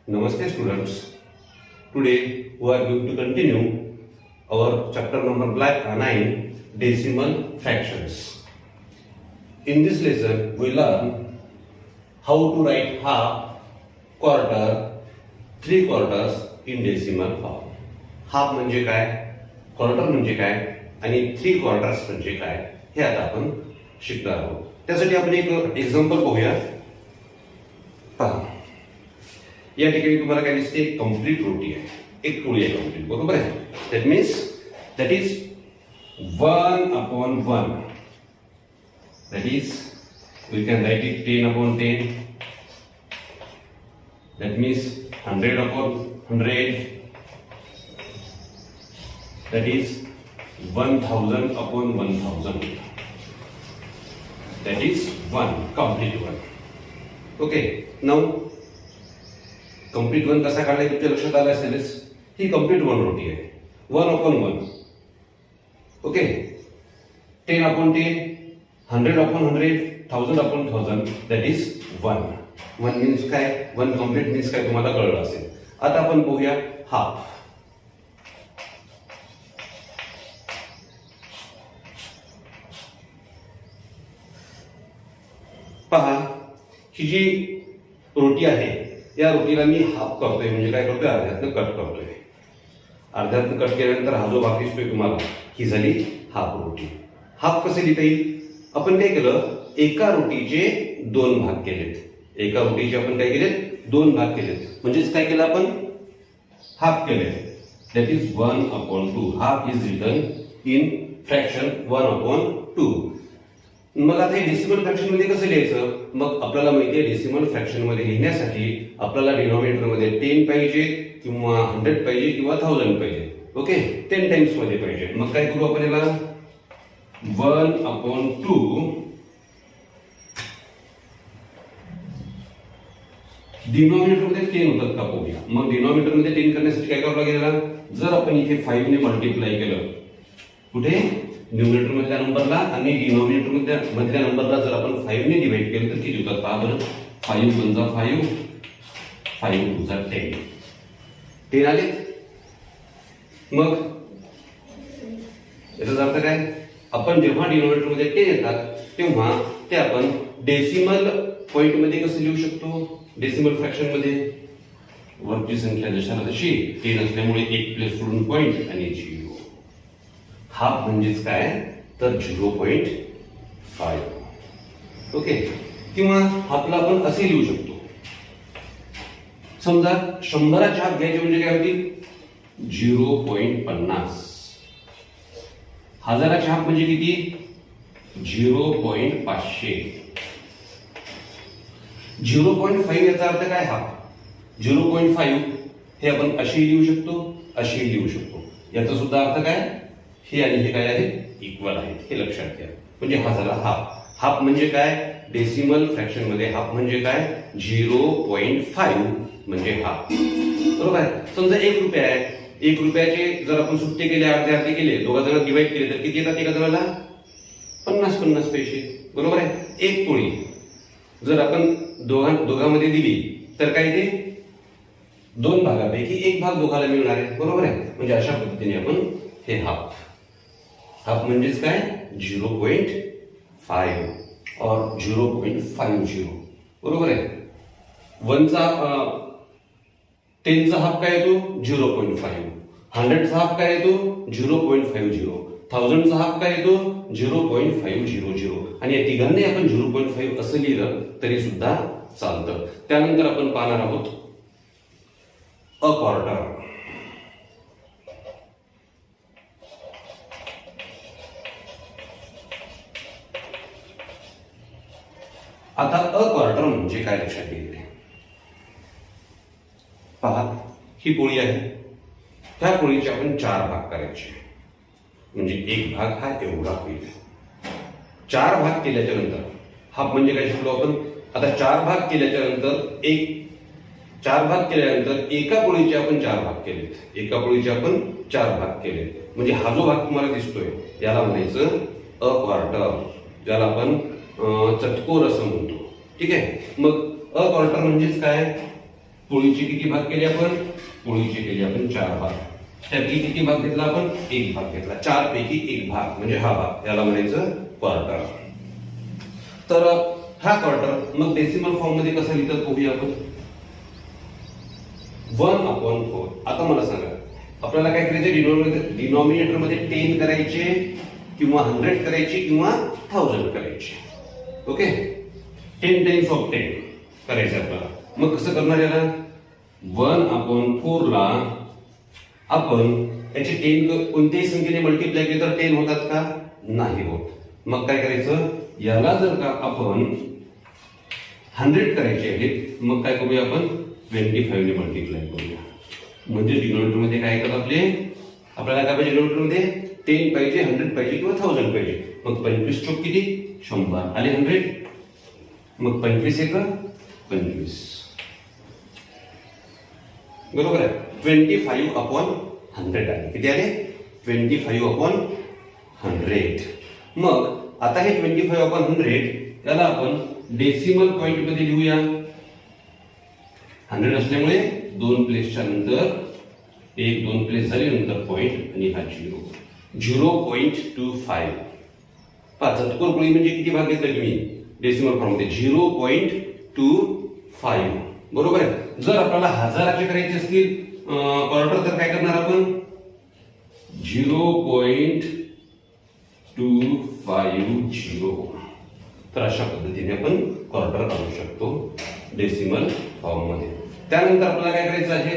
Namaste students. Today we are going to continue our chapter number 9, decimal fractions. In this lesson we learn how to write half, quarter, 3/4 in decimal form. Half म्हणजे काय, quarter म्हणजे काय आणि 3/4 म्हणजे काय हे आता आपण शिकणार आहोत. त्यासाठी आपण एक एक्झाम्पल पाहूया. पहा, या ठिकाणी तुम्हाला काय दिसते, कंप्लीट रोटी आहे, एक पोळी आहे कंप्लीट, बरोबर आहे. That means that is 1/1. That is we can write it 10/10. That means 100/100. That is 1000/1000. That is one complete one. Okay. Now complete one कसा काढलाय तुमच्या लक्षात आलं असेलच. ही complete one रोटी आहे. 1/1. Okay. 10/10, 100/100, 1000/1000. That is one. One means काय? One complete means काय तुम्हाला कळलं असेल. आता आपण पाहूया हाफ. पहा, ही जी रोटी आहे या रोटीला मी हाफ करतोय, म्हणजे काय करतोय, अर्ध्यातनं कट करतोय. अर्ध्यातनं कट केल्यानंतर हा जो भाग दिसतोय तुम्हाला, ही झाली हाफ रोटी. हाफ कसे लिहिता येईल? आपण काय केलं, एका रोटीचे 2 भाग केलेत. एका रोटीचे आपण काय केलेत, 2 भाग केलेत. म्हणजेच काय केलं आपण, हाफ केले. That is 1/2. Half is written in fraction 1/2. मग आता हे डेसिमल फ्रॅक्शन मध्ये कसं लिहायचं? मग आपल्याला माहिती आहे, डेसिमल फ्रॅक्शन मध्ये लिहिण्यासाठी आपल्याला डिनॉमिनेटर मध्ये 10 पाहिजे किंवा 100 पाहिजे किंवा 1000 पाहिजे. ओके, 10 टाइम्स मध्ये पाहिजे. मग काय करू आपण, याला 1/2 डिनॉमिनेटर मध्ये 10 होतात का पाहूया. मग डिनॉमिनेटर मध्ये 10 करण्यासाठी काय करावं लागेल? जर आपण इथे 5 ने मल्टिप्लाय केलं, कुठे, न्यूमरेटर मधल्या नंबरला आणि डिनॉमिनेटर मधल्या नंबरला जर आपण 5 ने डिवाइड केलं तर किती होतात? पहा बरं, 5 × 5, 5 × 10. 10 आले. मग याचा अर्थ काय, आपण जेव्हा डिनॉमिनेटर मध्ये 10 येतात तेव्हा ते आपण डेसिमल पॉइंट मध्ये कसं लिहू शकतो? डेसिमल फ्रॅक्शन मध्ये वरची संख्या जशाला तशी 10 असल्यामुळे 1 प्लेस सोडून पॉइंट आणि 0. हाफ म्हणजेच काय, तर 0.5. ओके. किंवा हाफला आपण असे लिहू शकतो, समजा 100चे हाफ घ्यायचे म्हणजे काय होतील, 0.50. 1000चे हाफ म्हणजे किती, 0.500. 0.5 याचा अर्थ काय, हाफ. 0.5 हे आपण अशी लिहू शकतो, अशी लिहू शकतो. याचा सुद्धा अर्थ काय, हे आणि हे काय आहेत, इक्वल आहेत. हे लक्षात घ्या. म्हणजे हा झाला हाफ. हाफ म्हणजे काय, डेसिमल फ्रॅक्शन मध्ये हाफ म्हणजे काय, 0.5 म्हणजे हाफ. बरोबर आहे. समजा 1 रुपया आहे, 1 रुपयाचे जर आपण सुट्टे केले, अर्धे अर्धे केले, दोघा जणांना डिवाइड केले तर किती येतात एका जणाला? 50 पैसे. बरोबर आहे. एक पोळी जर आपण दोघांमध्ये दिली तर काय, ते 2 भागापैकी 1 भाग दोघाला मिळणार आहे. बरोबर आहे. म्हणजे अशा पद्धतीने आपण हे हाफ. हाफ म्हणजेच काय, 0.5 और 0.50. बरोबर आहे. 10चा हाफ काय येतो, 0.5. 100चा हाफ काय येतो, 0.50. 1000चा हाफ काय येतो, 0.500. आणि या तिघांनी आपण 0.5 असं लिहिलं तरी सुद्धा चालतं. त्यानंतर आपण पाहणार आहोत अ क्वार्टर. आता अ क्वार्टर म्हणजे काय लक्षात घ्यायचे. पहा, ही पोळी आहे. ह्या पोळीचे आपण 4 भाग करायचे. म्हणजे एक भाग हा एवढा होईल. 4 भाग केल्याच्या नंतर हाफ म्हणजे काय शिकलो आपण. आता 4 भाग केल्याच्या नंतर 4 भाग केल्यानंतर एका पोळीचे आपण 4 भाग केलेत. एका पोळीचे आपण 4 भाग केलेत. म्हणजे हा जो भाग तुम्हाला दिसतोय याला म्हणायचं अ क्वार्टर, ज्याला आपण चतकोर असं म्हणतो. ठीक आहे. मग अ क्वार्टर म्हणजेच काय, पोळीचे किती भाग केले आपण? पोळीचे केले आपण 4 भाग. त्यापैकी किती भाग घेतला आपण? 1 भाग घेतला. 4 पैकी 1 भाग म्हणजे हा भाग, याला म्हणायचं क्वार्टर. तर हा क्वार्टर मग डेसिमल फॉर्म मध्ये कसा लिहितात बघूया आपण. 1/4. आता मला सांगा, आपल्याला काय करायचं? डिनॉमिनेटर मध्ये 10 करायचे किंवा 100 करायचे किंवा 1000 करायचे. ओके, 10 टाइम्स ऑफ 10 करायचं आपल्याला. मग कसं करणार याला? 1/4 ला आपण याचे 10 कोणत्याही संख्येने मल्टिप्लाय केले तर 10 होतात का? नाही होत. मग काय करायचं? याला जर का आपण 100 करायचे आहेत, मग काय करूया आपण? 25 ने मल्टिप्लाय करूया. म्हणजे डिनॉमिनेटर मध्ये काय येतात आपले? आपल्याला काय पाहिजे? डिनॉमिनेटर मध्ये 10 पाहिजे, 100 पाहिजे किंवा 1000 पाहिजे. मग 25 चोक किती? 100 आले 100. मग 25 एक 25. बरोबर आहे. 25/100 आले. किती आले? 25/100. मग आता हे 25/100 याला आपण डेसिमल पॉइंट मध्ये लिहूया. 100 असल्यामुळे 2 प्लेसच्या नंतर 1 2 प्लेस झाली, नंतर पॉइंट आणि हा 0.25. चतकोर पोळी म्हणजे किती भाग घेतला तुम्ही डेसिमल फॉर्म मध्ये? 0.25. बरोबर आहे. जर आपल्याला हजाराचे करायचे असतील क्वार्टर तर काय करणार आपण? 0.250. तर अशा पद्धतीने आपण क्वार्टर काढू शकतो डेसिमल फॉर्म मध्ये. त्यानंतर आपल्याला काय करायचं आहे?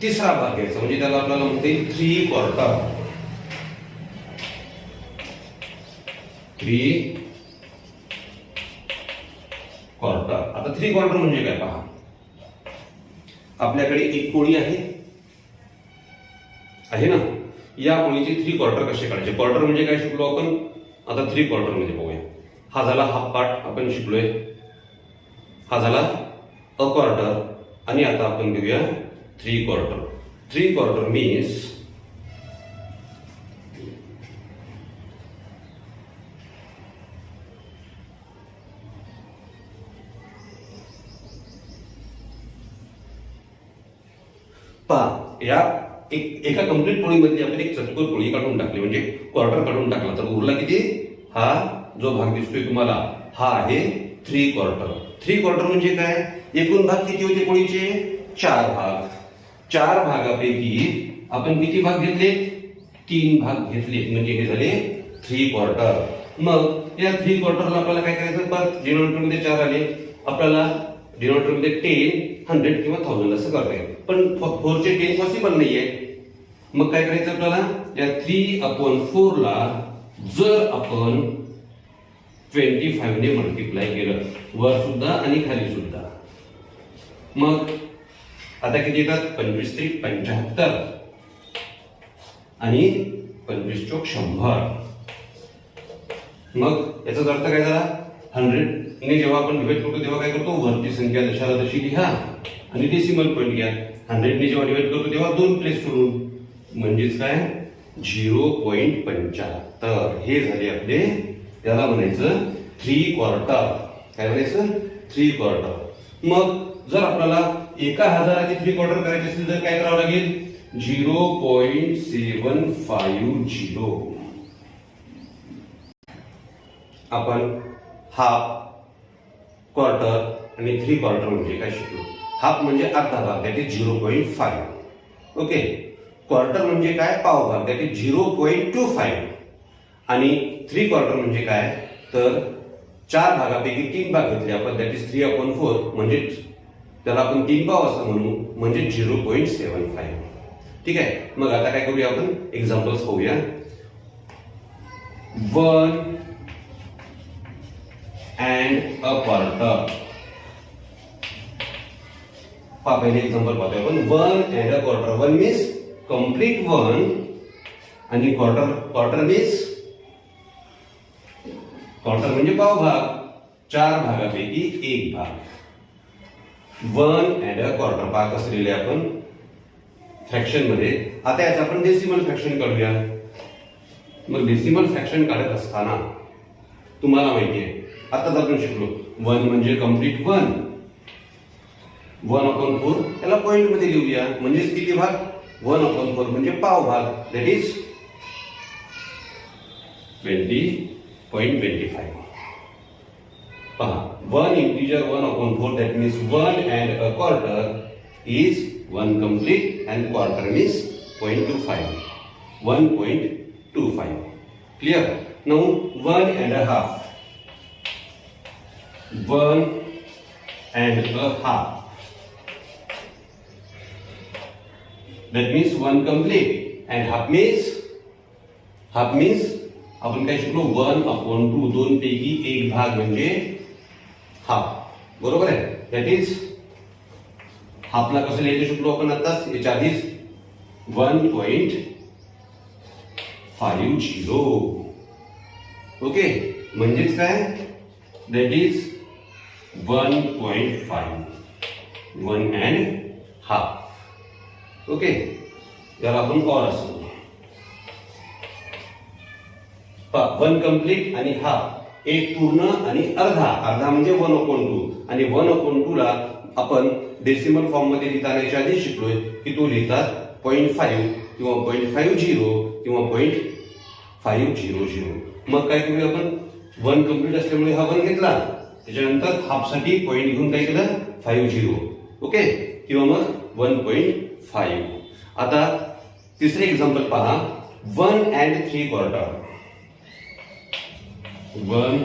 तिसरा भाग घ्यायचा, म्हणजे त्याला आपल्याला म्हणता येईल 3 क्वार्टर. 3 क्वार्टर. आता 3 क्वार्टर म्हणजे काय पहा. आपल्याकडे एक पोळी आहे ना, या पोळीचे 3 क्वार्टर कसे काढायचे? क्वार्टर म्हणजे काय शिकलो आपण? आता 3 क्वार्टर मध्ये बघूया. हा झाला हाफ पार्ट आपण शिकलोय, हा झाला अ क्वार्टर, आणि आता आपण घेऊया 3 क्वार्टर. 3 क्वार्टर मीन्स या एका कंप्लीट पोळीमध्ये आपण एक चतकोर पोळी काढून टाकली, म्हणजे क्वार्टर काढून टाकला, तर उरला किती? हा जो भाग दिसतोय तुम्हाला हा आहे 3 क्वार्टर. 3 क्वार्टर म्हणजे काय? एकूण भाग किती होते पोळीचे? 4 भाग. 4 भागापैकी आपण किती भाग घेतले? 3 भाग घेतले, म्हणजे हे झाले 3 क्वार्टर. मग या 3 क्वार्टरला आपल्याला काय करायचं? परत डिनॉमिनेटर मध्ये 4 आले, आपल्याला डिनॉमिनेटर मध्ये 10 100 किंवा 1000 असं करता येईल. पण 4 चे 10 पॉसिबल नाहीये. मग काय करायचं आपल्याला? या 3/4 ला जर आपण 25 ने मल्टिप्लाय केलं, वर सुद्धा आणि खाली सुद्धा, मग आता किती येतात? 25 3 75 आणि 25 चोक 100. मग याचा अर्थ काय झाला? 100 ने जेव्हा आपण डिवाइड करतो तेव्हा काय करतो? वरची संख्या दशाला तशी लिहा आणि डेसिमल पॉइंट घ्या. 100 ने जेव्हा डिवाइड करतो तेव्हा 2 प्लेस करून, म्हणजेच काय? 0.75. हे झाले आपले, त्याला म्हणायचं 3 क्वार्टर. काय म्हणायचं? 3 क्वार्टर. मग जर आपल्याला एका हजाराचे 3 क्वार्टर करायचे असतील तर काय करावं लागेल? 0.750. आपण हाफ, क्वार्टर आणि 3 क्वार्टर म्हणजे काय शिकलो? हाफ म्हणजे अर्धा भाग, दॅट इज 0.5. ओके. क्वार्टर म्हणजे काय? पाव भाग, दॅट इज 0.25. आणि 3 क्वार्टर म्हणजे काय? तर 4 भागापैकी 3 भाग घेतले आपण, दॅट इज 3/4, म्हणजे त्याला आपण 3 पाव असं म्हणू, म्हणजे 0.75. ठीक आहे. मग आता काय करूया आपण? एक्झाम्पल्स पाहूया. 1 and a quarter. पहिले एक्झाम्पल पाहतोय आपण. 1 and a quarter. 1 means complete 1 आणि क्वार्टर मीन्स क्वार्टर म्हणजे पाव भाग. 4 भागापैकी 1 भाग. 1 and a quarter. पहा कसं लिहिले आपण फ्रॅक्शन मध्ये. आता याचं आपण डेसिमल फ्रॅक्शन काढूया. मग डेसिमल फ्रॅक्शन काढत असताना तुम्हाला माहिती आहे, आताच आपण शिकलो 1 म्हणजे कम्प्लीट 1 1/4 याला पॉईंट मध्ये लिहूया. म्हणजेच किती भाग? 1/4 म्हणजे पाव भाग. That is 20.25. पहा, 1 integer 1/4 that means 1 and a quarter is 1 complete and quarter means 0.25. 1.25. Clear? Now 1 and a half. 1 and a half. That means 1 complete and half means आपण काय शिकलो? 1/2. 2 पैकी एक भाग म्हणजे हाफ. बरोबर आहे. दॅट इज हाफला कसं लिहायचं शिकलो आपण आताच याच्या आधीच. 1.50. ओके, म्हणजेच काय? That is 1.5. 1 and half. Okay, याला आपण और असं 1 कंप्लीट आणि हाफ, एक पूर्ण आणि अर्धा. अर्धा म्हणजे 1/2 आणि 1/2 ला आपण डेसिमल फॉर्म मध्ये लिहिताना याच्या आधी शिकलोय की तो लिहितात 0.5 किंवा 0.50 किंवा 0.500. मग काय करूया आपण? 1 कंप्लीट असल्यामुळे हा 1 घेतला, त्याच्यानंतर हाफ साठी पॉईंट घेऊन काय केलं? 50. ओके, किंवा मग 1.5. आता तिसरे एक्झाम्पल पहा. 1 and 3/4. 1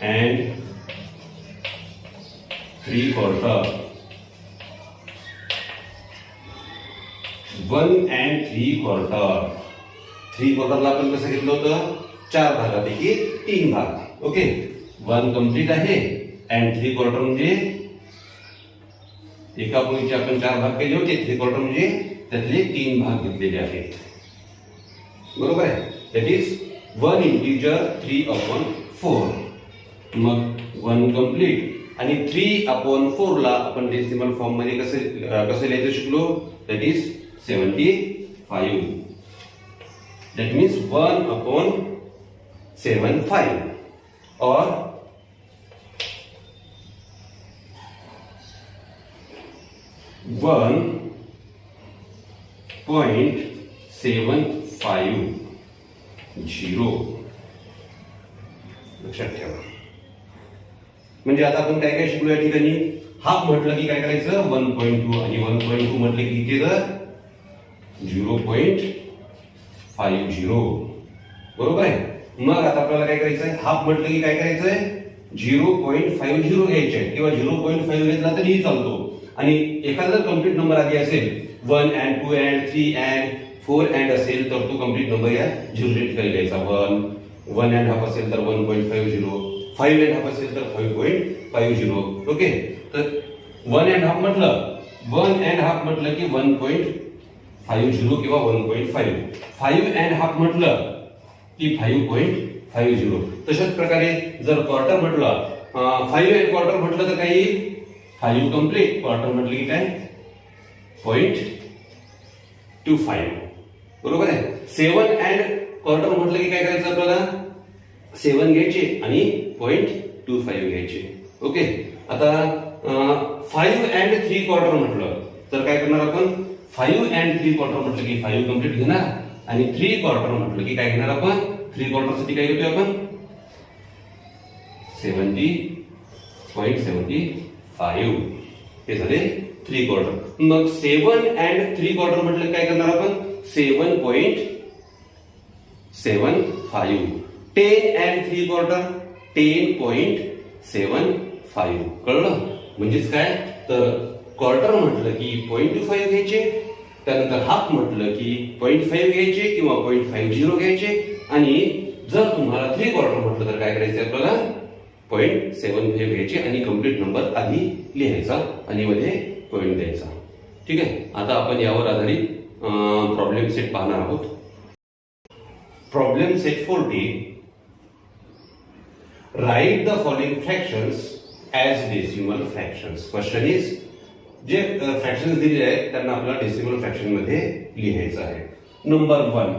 and 3/4. 1 and 3/4. 3/4 ला आपण कसं घेतलं होतं? 4 भागापैकी 3 भाग. ओके, 1 कंप्लीट आहे अँड 3/4 म्हणजे एका पोळीचे आपण 4 भाग केले होते. 3/4 म्हणजे त्यातले 3 भाग घेतलेले आहेत. बरोबर आहे. That is 1 integer 3/4. मग 1 कंप्लीट आणि 3/4 ला आपण डेसिमल फॉर्म मध्ये कसं लिहायचं शिकलो? That is 75. दॅट मीन्स 1/75 और 1.750. लक्षात ठेवा. म्हणजे आता आपण काय काय शिकलो या ठिकाणी? हाफ म्हटलं की काय करायचं? 1.2 आणि 1.2 म्हटलं की किती? 0.50. बरोबर आहे. मग आता आपल्याला काय करायचंय? हाफ म्हटलं की काय करायचंय? 0.50 घ्यायचे किंवा 0.5 घेतला तरीही चालतो. आणि एखादा कंप्लीट नंबर आधी असेल 1 and 2 and 3 and 4 and असेल तर तो कंप्लीट नंबर या 0 रेट खाली लिहायचा. 1 and half असेल तर 1.50, 5 and half असेल तर 5.50. ओके, तर 1 and half म्हटलं की 1.50 किंवा 1.5. 5 and half म्हटलं की 5.50. तशाच प्रकारे जर क्वार्टर म्हटलं 5 and quarter म्हटलं तर काही 5 कंप्लीट, क्वार्टर म्हटलं की काय 0.25. बरोबर आहे. 7 and quarter म्हटलं की काय करायचं? आपल्याला 7 घ्यायचे आणि 0.25 घ्यायचे. ओके, आता 5 and 3/4 म्हटलं तर काय करणार आपण? 5 and 3/4 म्हटलं की 5 कंप्लीट घेणार आणि 3/4 म्हटलं की काय घेणार आपण? 3/4 साठी काय घेतोय आपण? 70.75. हे झाले 3/4. मग 7 and 3/4 म्हटलं काय करणार आपण? 7.75. 10 and 3/4 10.75. कळलं? म्हणजेच काय? तर क्वार्टर म्हटलं की 0.25 घ्यायचे, त्यानंतर हाफ म्हटलं की 0.5 घ्यायचे किंवा 0.50 घ्यायचे, आणि जर तुम्हाला 3/4 म्हटलं तर काय करायचं? आपल्याला 0.75 घ्यायचे आणि कंप्लीट नंबर आधी लिहायचा आणि मध्ये पॉईंट द्यायचा. ठीक आहे. आता आपण यावर आधारित प्रॉब्लेम सेट पाहणार आहोत. Problem set 40. Write the following fractions as decimal fractions. Question is जे फ्रॅक्शन्स दिलेले आहेत त्यांना आपल्याला डेसिमल फ्रॅक्शन मध्ये लिहायचं आहे. Number 1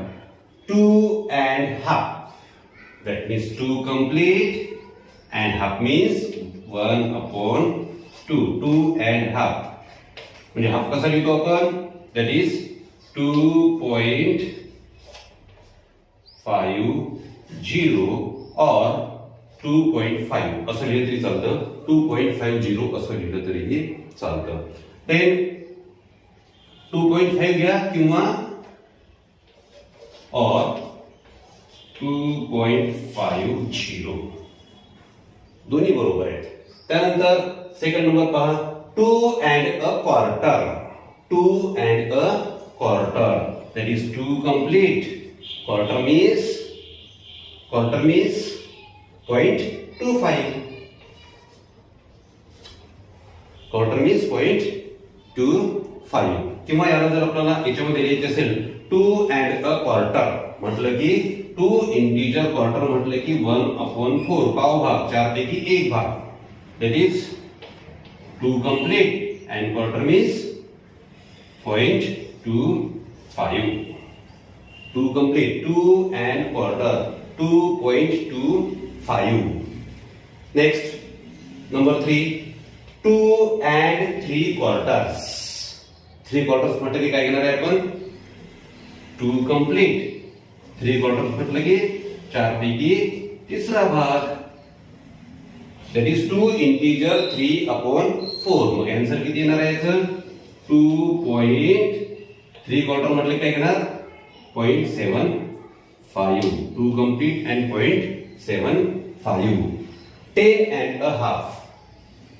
2 and half. That means 2 complete and half means 1/2. 2 and half. म्हणजे हाफ कसा लिहितो आपण? दॅट इज 2.50 or 2.5 असं लिहिलं तरी चालतं. 2.50 असं लिहिलं तरीही चालतं. देन 2.5 घ्या किंवा or 2.50 दोन्ही बरोबर आहेत. त्यानंतर सेकंड नंबर पहा 2 and a quarter. 2 and a quarter, that is 2 complete. Quarter means 0.25. Quarter means 0.25. किंवा याला जर आपल्याला याच्यामध्ये लिहायचे असेल 2 and a quarter म्हटलं की 2 इंटिजर क्वार्टर म्हटलं की 1/4 पावभाग 4 पैकी 1 भाग. That is 2 complete and quarter means 0.25. 2 complete, 2 and quarter, 2.25. Next, number 3, 2 and 3 quarters. 3 quarters म्हटलं की काय घेणार आहे आपण? 2 complete. 3 quarters म्हटलं की 4 पैकी तिसरा भाग. That is 2 integer 3/4. मग आन्सर किती येणार आहे याचं? 2.3 quarter म्हटलं काय घेणार? 0.75. 2 complete and 0.75. 10 and a half.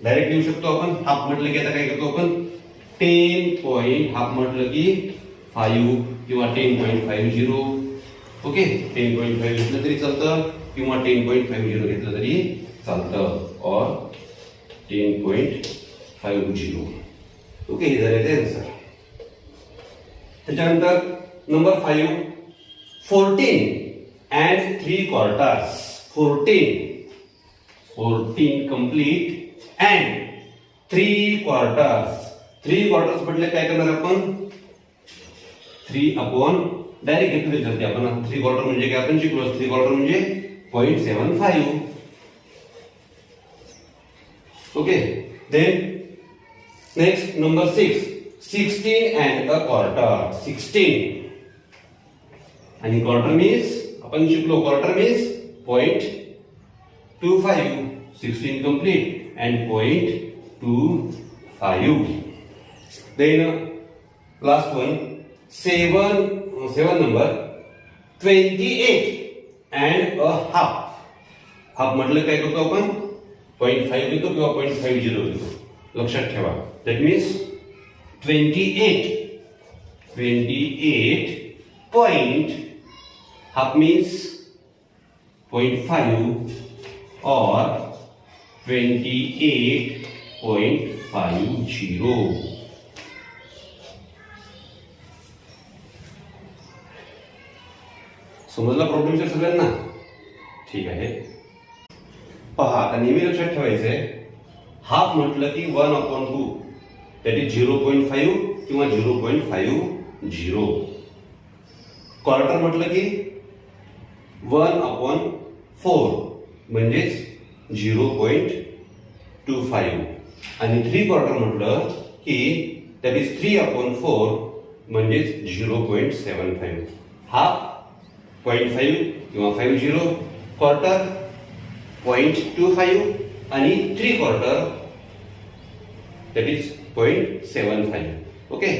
Direct लिहू शकतो आपण. हाफ म्हटलं की आता काय करतो आपण? 10 point हाफ म्हटलं की 5 किंवा 10.50. ओके, 10.5 घेतलं तरी चालतं किंवा 10.50 घेतलं तरी चालतं और 10.50. ओके, हे झाले ते आन्सर. त्याच्यानंतर number 5 14 and 3 quarters. 14 complete and 3 quarters. 3 quarters म्हटले काय करणार आपण? 3/, डायरेक्ट घेतले जाते आपण. 3 quarter म्हणजे काय आपण शिकलो. 3 quarter म्हणजे 0.75. Okay, then next number 6 16 and a quarter. 16 आणि क्वार्टर मीन्स आपण शिकलो quarter means 0.25. 16 complete and 0.25. Then last one 7 number 28 and a half. Half म्हटलं काय करतो आपण? 0.5 घेतो किंवा 0.50 घेतो. लक्षात ठेवा. That means 28 point half means 0.5 or 28.50. समजला प्रॉब्लेम सगळ्यांना? ठीक आहे. पहा, आता नेहमी लक्षात ठेवायचंय हाफ म्हटलं की 1/2, दॅट इज 0.5 किंवा 0.50. क्वार्टर म्हटलं की 1/4 म्हणजेच 0.25 आणि 3 क्वार्टर म्हटलं की दॅट इज 3/4 म्हणजेच 0.75. हाफ 0.5 किंवा 50, क्वार्टर 0.25 आणि 3 क्वार्टर दॅट इज 0.75. ओके.